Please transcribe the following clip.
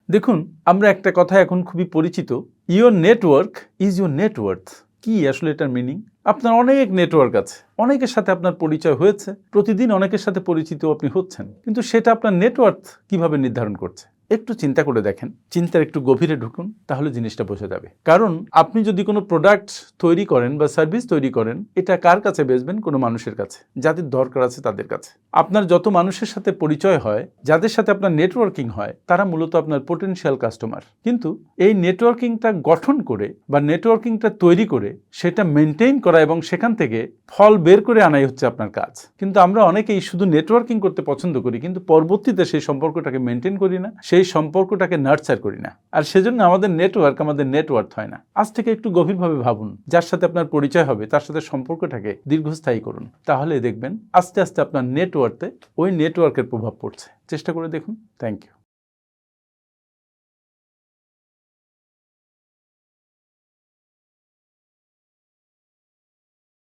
দেখুন, আমরা একটা কথা এখন খুবই পরিচিত, your network is your net worth. কি আসলে এটার মিনিং? আপনার অনেক নেটওয়ার্ক আছে, অনেকের সাথে আপনার পরিচয় হয়েছে, প্রতিদিন অনেকের সাথে পরিচিত আপনি হচ্ছেন, কিন্তু সেটা আপনার নেটওয়ার্থ কিভাবে নির্ধারণ করছে? একটু চিন্তা করে দেখেন, চিন্তার একটু গভীরে ঢুকুন, তাহলে জিনিসটা বোঝা যাবে। কারণ আপনি যদি কোনো প্রোডাক্ট তৈরি করেন বা সার্ভিস তৈরি করেন, এটা কার কাছে বেচবেন? কোনো মানুষের কাছে, যাদের দরকার আছে তাদের কাছে। আপনার যত মানুষের সাথে পরিচয় হয়, যাদের সাথে আপনার নেটওয়ার্কিং হয়, তারা মূলত আপনার পোটেনশিয়াল কাস্টমার। কিন্তু এই নেটওয়ার্কিংটা গঠন করে বা নেটওয়ার্কিংটা তৈরি করে সেটা মেনটেইন করা এবং সেখান থেকে ফল বের করে আনাই হচ্ছে আপনার কাজ। কিন্তু আমরা অনেকেই শুধু নেটওয়ার্কিং করতে পছন্দ করি, কিন্তু পরবর্তীতে সেই সম্পর্কটাকে মেনটেন করি না, সেই সম্পর্কটাকে নার্চার করি না। আর সেজন্য আমাদের নেটওয়ার্ক আমাদের নেটওয়ার্থ হয় না। আজ থেকে একটু গভীরভাবে ভাবুন, যার সাথে আপনার পরিচয় হবে তার সাথে সম্পর্কটাকে দীর্ঘস্থায়ী করুন, তাহলে দেখবেন আস্তে আস্তে আপনার নেটওয়ার্থে ওই নেটওয়ার্কের প্রভাব পড়ছে। চেষ্টা করে দেখুন। Thank you.